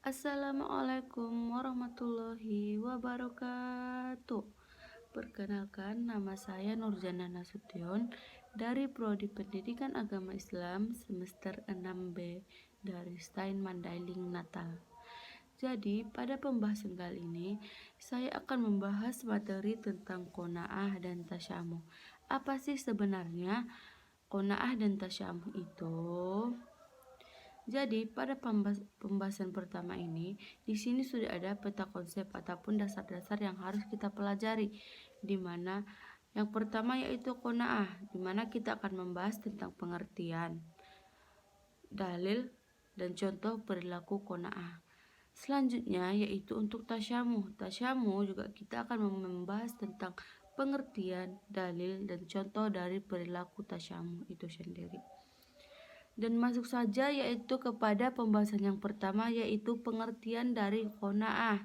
Assalamualaikum warahmatullahi wabarakatuh. Perkenalkan, nama saya Nurjana Nasution dari Prodi Pendidikan Agama Islam semester 6B dari Stein Mandailing Natal. Jadi, pada pembahasan kali ini, saya akan membahas materi tentang qanaah dan tasyamuh. Apa sih sebenarnya qanaah dan tasyamuh itu? Jadi, pada pembahasan pertama ini, di sini sudah ada peta konsep ataupun dasar-dasar yang harus kita pelajari, di mana yang pertama yaitu qanaah, di mana kita akan membahas tentang pengertian, dalil, dan contoh perilaku qanaah. Selanjutnya yaitu untuk tasyamuh. Tasyamuh juga kita akan membahas tentang pengertian, dalil, dan contoh dari perilaku tasyamuh itu sendiri. Dan masuk saja yaitu kepada pembahasan yang pertama yaitu pengertian dari qanaah,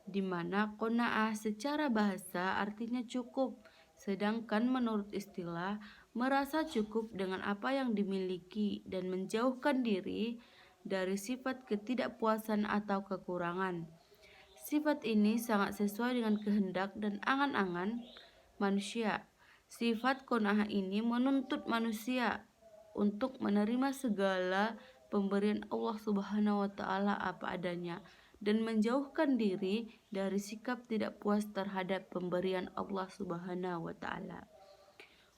di mana qanaah secara bahasa artinya cukup, sedangkan menurut istilah merasa cukup dengan apa yang dimiliki dan menjauhkan diri dari sifat ketidakpuasan atau kekurangan. Sifat ini sangat sesuai dengan kehendak dan angan-angan manusia. Sifat qanaah ini menuntut manusia untuk menerima segala pemberian Allah Subhanahu wa taala apa adanya dan menjauhkan diri dari sikap tidak puas terhadap pemberian Allah Subhanahu wa taala.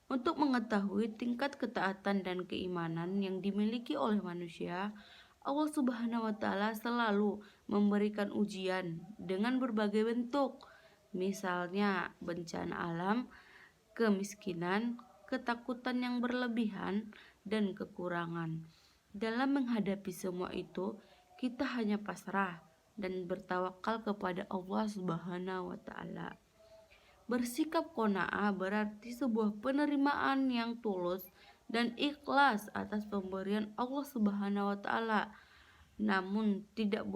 Untuk mengetahui tingkat ketaatan dan keimanan yang dimiliki oleh manusia, Allah Subhanahu wa taala selalu memberikan ujian dengan berbagai bentuk. Misalnya bencana alam, kemiskinan, ketakutan yang berlebihan, dan kekurangan. Dalam menghadapi semua itu, kita hanya pasrah dan bertawakal kepada Allah Subhanahu wa taala. Bersikap qanaah berarti sebuah penerimaan yang tulus dan ikhlas atas pemberian Allah Subhanahu wa taala. Namun tidak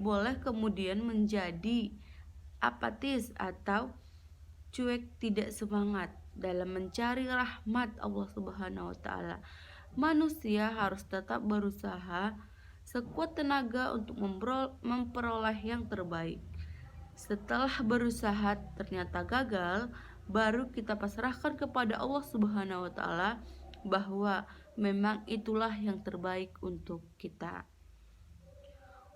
boleh kemudian menjadi apatis atau cuek, tidak semangat dalam mencari rahmat Allah Subhanahu wa taala. Manusia harus tetap berusaha sekuat tenaga untuk memperoleh yang terbaik. Setelah berusaha ternyata gagal, baru kita pasrahkan kepada Allah Subhanahu wa taala bahwa memang itulah yang terbaik untuk kita.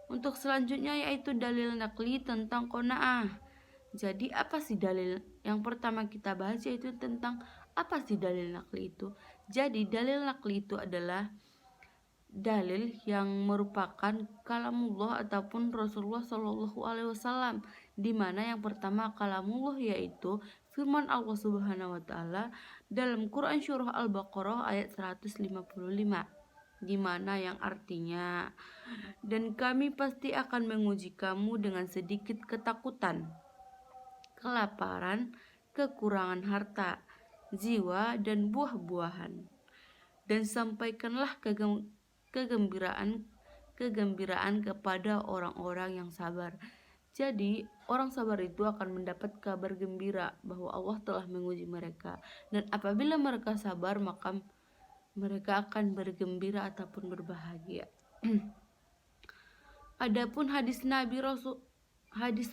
Untuk selanjutnya yaitu dalil nakli tentang qanaah. Jadi apa sih dalil? Yang pertama kita bahas yaitu tentang apa sih dalil nakli itu. Jadi dalil nakli itu adalah dalil yang merupakan kalamullah ataupun Rasulullah Shallallahu Alaihi Wasallam, di mana yang pertama kalamullah yaitu firman Allah Subhanahu Wa Taala dalam Quran Surah Al-Baqarah ayat 155, di mana yang artinya, dan kami pasti akan menguji kamu dengan sedikit ketakutan, kelaparan, kekurangan harta, jiwa, dan buah-buahan. Dan sampaikanlah kegembiraan kepada orang-orang yang sabar. Jadi orang sabar itu akan mendapat kabar gembira bahwa Allah telah menguji mereka, dan apabila mereka sabar maka mereka akan bergembira ataupun berbahagia. Adapun hadis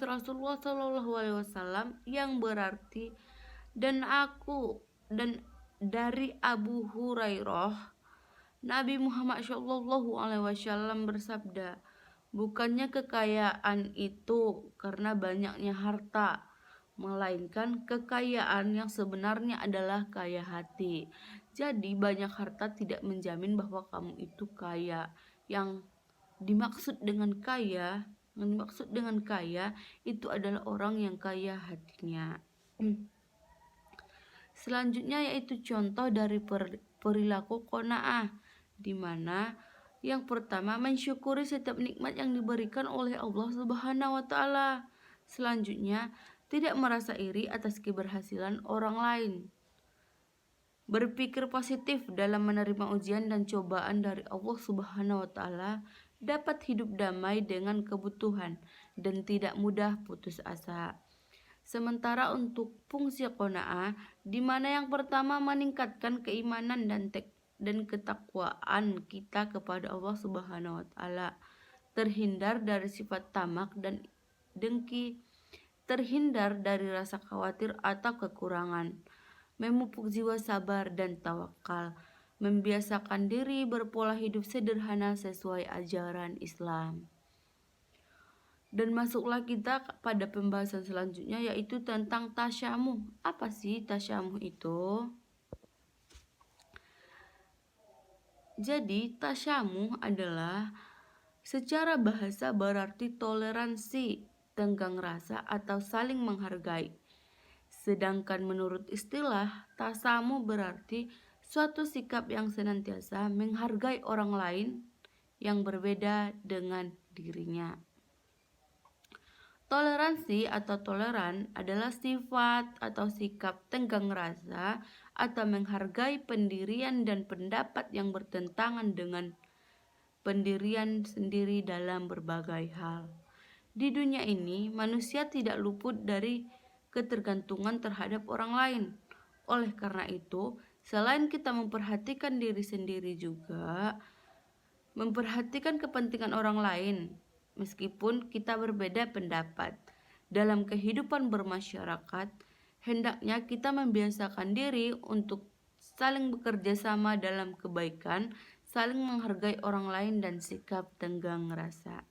Rasulullah Shallallahu Alaihi Wasallam yang berarti dan dari Abu Hurairah, Nabi Muhammad Shallallahu Alaihi Wasallam bersabda, bukannya kekayaan itu karena banyaknya harta, melainkan kekayaan yang sebenarnya adalah kaya hati. Jadi banyak harta tidak menjamin bahwa kamu itu kaya. Yang dimaksud dengan kaya itu adalah orang yang kaya hatinya. Selanjutnya yaitu contoh dari perilaku qanaah, di mana yang pertama mensyukuri setiap nikmat yang diberikan oleh Allah Subhanahu wa taala. Selanjutnya tidak merasa iri atas keberhasilan orang lain. Berpikir positif dalam menerima ujian dan cobaan dari Allah Subhanahu wa taala, dapat hidup damai dengan kebutuhan dan tidak mudah putus asa. Sementara untuk fungsi qanaah, di mana yang pertama meningkatkan keimanan dan dan ketakwaan kita kepada Allah Subhanahu wa taala, terhindar dari sifat tamak dan dengki, terhindar dari rasa khawatir atau kekurangan, memupuk jiwa sabar dan tawakal, membiasakan diri berpola hidup sederhana sesuai ajaran Islam. Dan masuklah kita pada pembahasan selanjutnya, yaitu tentang tasyamuh. Apa sih tasyamuh itu? Jadi tasyamuh adalah secara bahasa berarti toleransi, tenggang rasa atau saling menghargai. Sedangkan menurut istilah, tasamuh berarti suatu sikap yang senantiasa menghargai orang lain yang berbeda dengan dirinya. Toleransi atau toleran adalah sifat atau sikap tenggang rasa atau menghargai pendirian dan pendapat yang bertentangan dengan pendirian sendiri dalam berbagai hal. Di dunia ini, manusia tidak luput dari ketergantungan terhadap orang lain. Oleh karena itu, selain kita memperhatikan diri sendiri juga, memperhatikan kepentingan orang lain, meskipun kita berbeda pendapat. Dalam kehidupan bermasyarakat, hendaknya kita membiasakan diri untuk saling bekerja sama dalam kebaikan, saling menghargai orang lain dan sikap tenggang rasa.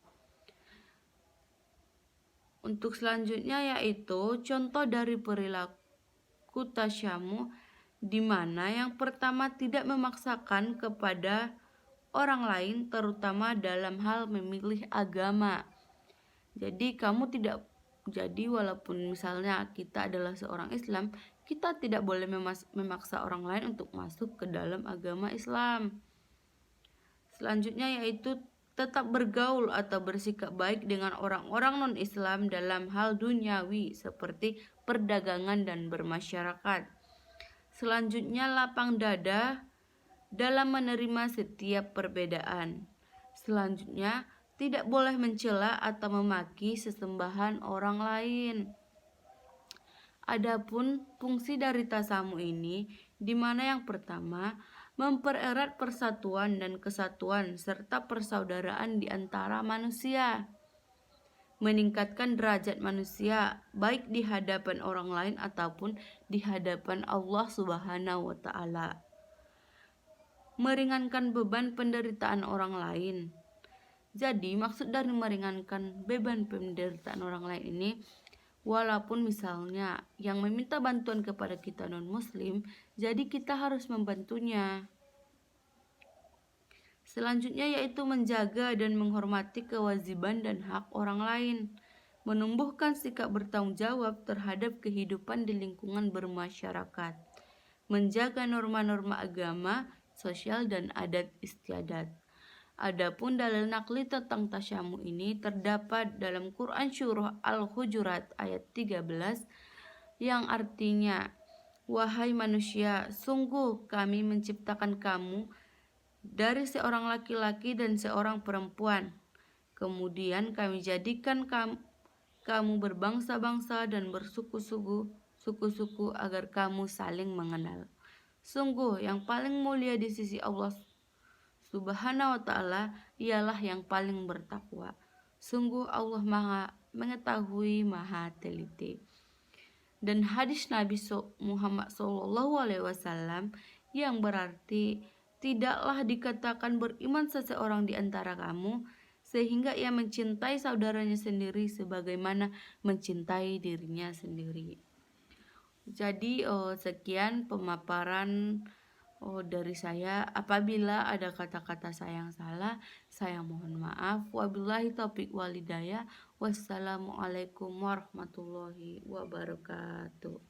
Untuk selanjutnya yaitu contoh dari perilaku tasyamuh, di mana yang pertama tidak memaksakan kepada orang lain, terutama dalam hal memilih agama. Jadi walaupun misalnya kita adalah seorang Islam, kita tidak boleh memaksa orang lain untuk masuk ke dalam agama Islam. Selanjutnya yaitu tetap bergaul atau bersikap baik dengan orang-orang non-Islam dalam hal duniawi seperti perdagangan dan bermasyarakat. Selanjutnya lapang dada dalam menerima setiap perbedaan. Selanjutnya tidak boleh mencela atau memaki sesembahan orang lain. Adapun fungsi dari tasamuh ini, di mana yang pertama mempererat persatuan dan kesatuan serta persaudaraan di antara manusia, meningkatkan derajat manusia baik di hadapan orang lain ataupun di hadapan Allah Subhanahu wa taala, meringankan beban penderitaan orang lain. Jadi maksud dari meringankan beban penderitaan orang lain ini, walaupun misalnya yang meminta bantuan kepada kita non-muslim, jadi kita harus membantunya. Selanjutnya yaitu menjaga dan menghormati kewajiban dan hak orang lain, menumbuhkan sikap bertanggung jawab terhadap kehidupan di lingkungan bermasyarakat, menjaga norma-norma agama, sosial dan adat istiadat. Adapun dalil nakli tentang tasyamuh ini terdapat dalam Quran Surah Al-Hujurat ayat 13 yang artinya, "Wahai manusia, sungguh kami menciptakan kamu dari seorang laki-laki dan seorang perempuan. Kemudian kami jadikan kamu berbangsa-bangsa dan suku-suku agar kamu saling mengenal. Sungguh yang paling mulia di sisi Allah Subhanahu wa ta'ala ialah yang paling bertakwa. Sungguh Allah Maha mengetahui, Maha teliti." Dan hadis Nabi Muhammad SAW yang berarti, "Tidaklah dikatakan beriman seseorang di antara kamu sehingga ia mencintai saudaranya sendiri sebagaimana mencintai dirinya sendiri." Jadi sekian pemaparan dari saya. Apabila ada kata-kata saya yang salah, saya mohon maaf. Wabillahi taufiq walhidayah. Wassalamualaikum warahmatullahi wabarakatuh.